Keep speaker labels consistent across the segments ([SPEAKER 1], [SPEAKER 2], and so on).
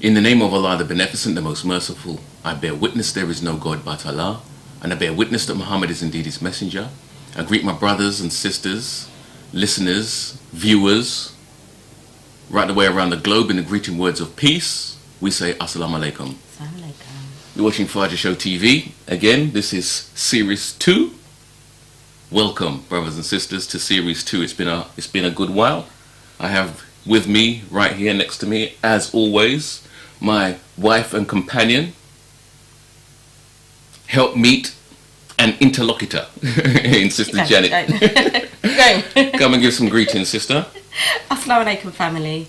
[SPEAKER 1] In the name of Allah, the Beneficent, the Most Merciful, I bear witness there is no God but Allah, and I bear witness that Muhammad is indeed his messenger. I greet my brothers and sisters, listeners, viewers, right the way around the globe in the greeting words of peace. We say Assalamu alaikum.
[SPEAKER 2] Assalamu alaikum.
[SPEAKER 1] You're watching FahjrShow TV. Again, this is Series 2. Welcome, brothers and sisters, to Series 2. It's been a good while. I have with me, right here next to me, as always, my wife and companion, helpmeet and interlocutor in Sister Janet. Come and give some greetings, sister.
[SPEAKER 2] Assalamu alaikum, family.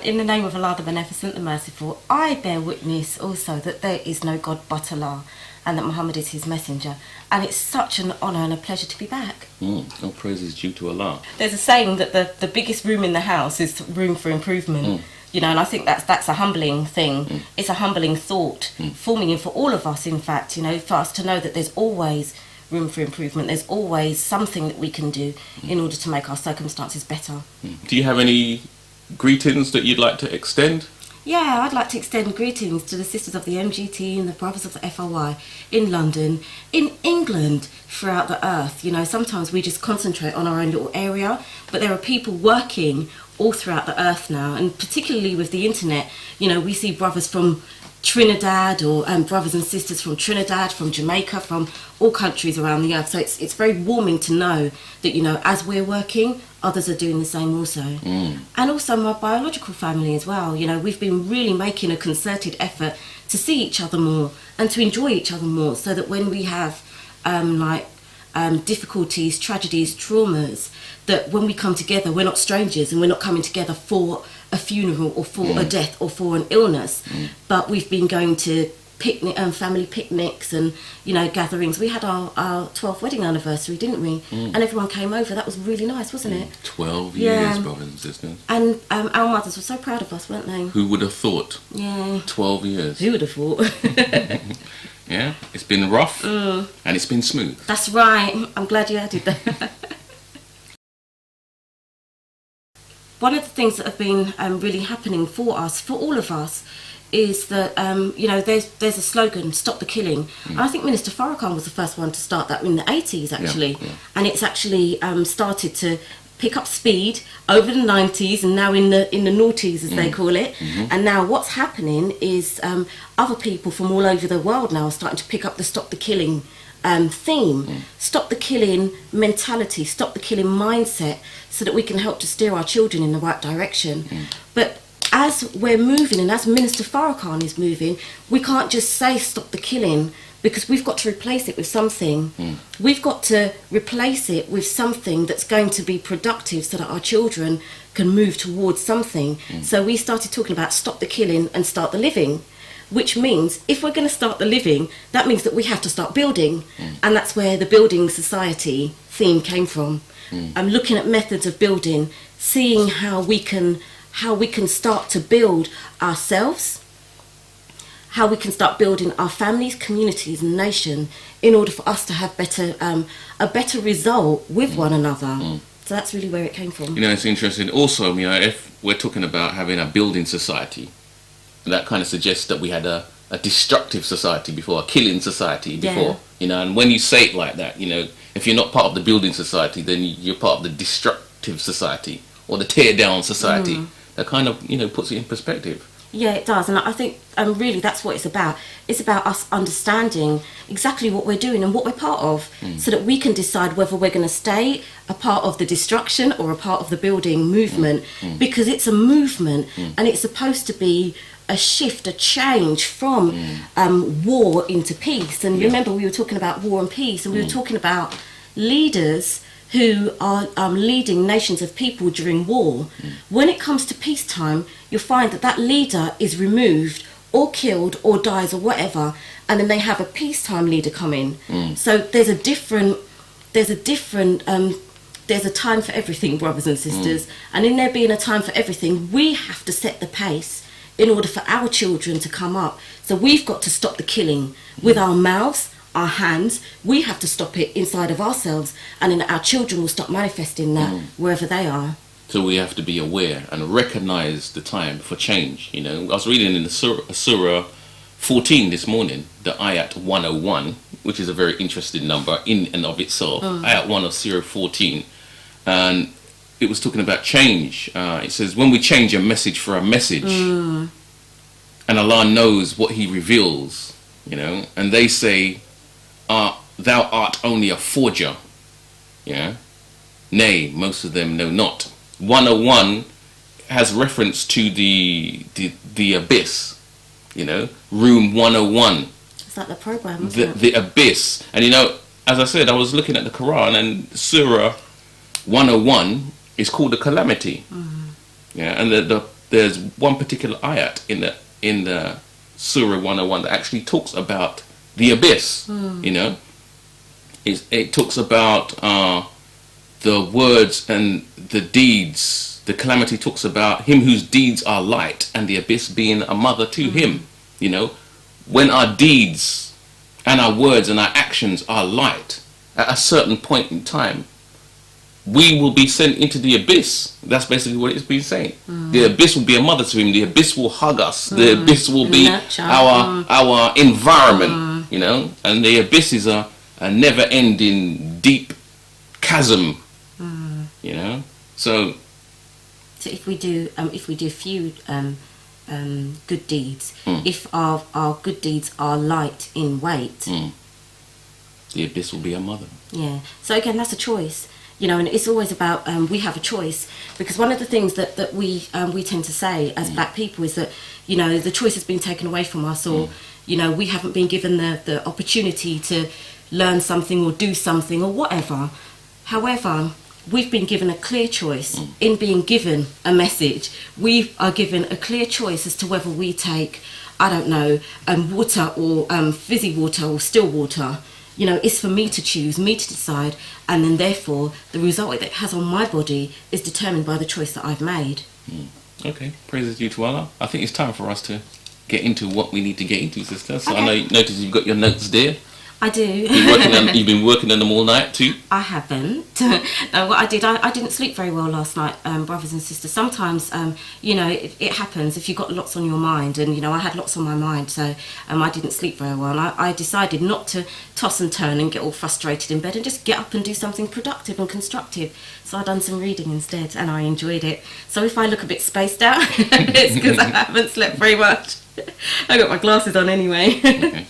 [SPEAKER 2] In the name of Allah, the Beneficent, the Merciful, I bear witness also that there is no God but Allah, and that Muhammad is his messenger. And it's such an honour and a pleasure to be back.
[SPEAKER 1] All praise is due to Allah.
[SPEAKER 2] There's a saying that the biggest room in the house is room for improvement. You know, and I think that's a humbling thing. It's a humbling thought, forming in for all of us, in fact, you know, for us to know that there's always room for improvement. There's always something that we can do in order to make our circumstances better.
[SPEAKER 1] Do you have any greetings that you'd like to extend?
[SPEAKER 2] Yeah, I'd like to extend greetings to the sisters of the MGT and the brothers of the FRY in London, in England, throughout the earth. You know, sometimes we just concentrate on our own little area, but there are people working all throughout the earth now, and particularly with the internet, you know, we see brothers from Trinidad or brothers and sisters from Trinidad, from Jamaica, from all countries around the earth. So it's very warming to know that, you know, as we're working, others are doing the same also. And also my biological family as well. You know, we've been really making a concerted effort to see each other more and to enjoy each other more, so that when we have difficulties, tragedies, traumas, that when we come together, we're not strangers, and we're not coming together for a funeral or for a death or for an illness, but we've been going to family picnics and, you know, gatherings. We had our 12th wedding anniversary, didn't we? And everyone came over. That was really nice, wasn't it?
[SPEAKER 1] 12 years, brothers and sisters.
[SPEAKER 2] And our mothers were so proud of us, weren't they?
[SPEAKER 1] Who would have thought?
[SPEAKER 2] Yeah.
[SPEAKER 1] 12 years.
[SPEAKER 2] Who would have thought?
[SPEAKER 1] Yeah, it's been rough and it's been smooth.
[SPEAKER 2] That's right. I'm glad you added that. One of the things that have been really happening for us, for all of us, is that, you know, there's a slogan, stop the killing. And I think Minister Farrakhan was the first one to start that in the 80s, actually. Yeah. And it's actually started to pick up speed over the 90s and now in the noughties, as they call it. And now what's happening is other people from all over the world now are starting to pick up the stop the killing theme. Stop the killing mentality, stop the killing mindset, so that we can help to steer our children in the right direction. But as we're moving, and as Minister Farrakhan is moving, we can't just say stop the killing, because we've got to replace it with something. We've got to replace it with something that's going to be productive, so that our children can move towards something. So we started talking about stop the killing and start the living, which means if we're going to start the living, that means that we have to start building. And that's where the building society theme came from. I'm looking at methods of building, seeing how we can start to build ourselves, how we can start building our families, communities and nation, in order for us to have a better result with one another. So that's really where it came from.
[SPEAKER 1] You know, it's interesting. Also, you know, if we're talking about having a building society, that kind of suggests that we had a destructive society before, a killing society before. You know, and when you say it like that, you know, if you're not part of the building society, then you're part of the destructive society or the tear down society. That kind of, you know, puts it in perspective.
[SPEAKER 2] Yeah, it does. And I think really that's what it's about. It's about us understanding exactly what we're doing and what we're part of, so that we can decide whether we're going to stay a part of the destruction or a part of the building movement, because it's a movement and it's supposed to be a shift, a change from war into peace. And remember, we were talking about war and peace, and we were talking about leaders who are leading nations of people during war. When it comes to peacetime, you'll find that leader is removed or killed or dies or whatever, and then they have a peacetime leader come in. So there's a time for everything, brothers and sisters. And in there being a time for everything, we have to set the pace in order for our children to come up. So we've got to stop the killing with our mouths, our hands. We have to stop it inside of ourselves, and then our children will stop manifesting that wherever they are.
[SPEAKER 1] So we have to be aware and recognize the time for change. You know, I was reading in the Surah 14 this morning, the ayat 101, which is a very interesting number in and of itself. Ayat 1 of Surah 14, and it was talking about change. It says, when we change a message for a message, and Allah knows what He reveals, you know, and they say, thou art only a forger. Yeah, nay, most of them know not. 101 has reference to the abyss, you know, room 101.
[SPEAKER 2] It's like the program, isn't it?
[SPEAKER 1] The abyss. And you know, as I said, I was looking at the Quran, and Surah 101 is called the calamity. Yeah, and there's one particular ayat in the Surah 101 that actually talks about the abyss. You know, it talks about the words and the deeds. The calamity talks about him whose deeds are light, and the abyss being a mother to him. You know, when our deeds and our words and our actions are light, at a certain point in time, we will be sent into the abyss. That's basically what it's been saying. The abyss will be a mother to him. The abyss will hug us. The abyss will be our environment. You know, and the abyss is a never-ending deep chasm. You know, so
[SPEAKER 2] if we do a few good deeds, if our good deeds are light in weight,
[SPEAKER 1] the abyss will be a mother.
[SPEAKER 2] Yeah. So again, that's a choice. You know, and it's always about we have a choice, because one of the things that we tend to say as black people is that, you know, the choice has been taken away from us, or you know, we haven't been given the opportunity to learn something or do something or whatever. However, we've been given a clear choice in being given a message. We are given a clear choice as to whether we take, I don't know, water or fizzy water or still water. You know, it's for me to choose, me to decide, and then therefore the result it has on my body is determined by the choice that I've made.
[SPEAKER 1] Okay, praise is due to Allah. I think it's time for us to get into what we need to get into, sister. So
[SPEAKER 2] Okay.
[SPEAKER 1] I know you notice you've got your notes there.
[SPEAKER 2] I do.
[SPEAKER 1] You've been working on them all night too.
[SPEAKER 2] I haven't. No, what I did, I didn't sleep very well last night, brothers and sisters. Sometimes, you know, it happens if you've got lots on your mind, and, you know, I had lots on my mind, so I didn't sleep very well. And I decided not to toss and turn and get all frustrated in bed, and just get up and do something productive and constructive. So I done some reading instead, and I enjoyed it. So if I look a bit spaced out, it's because I haven't slept very much. I got my glasses on anyway.
[SPEAKER 1] Okay.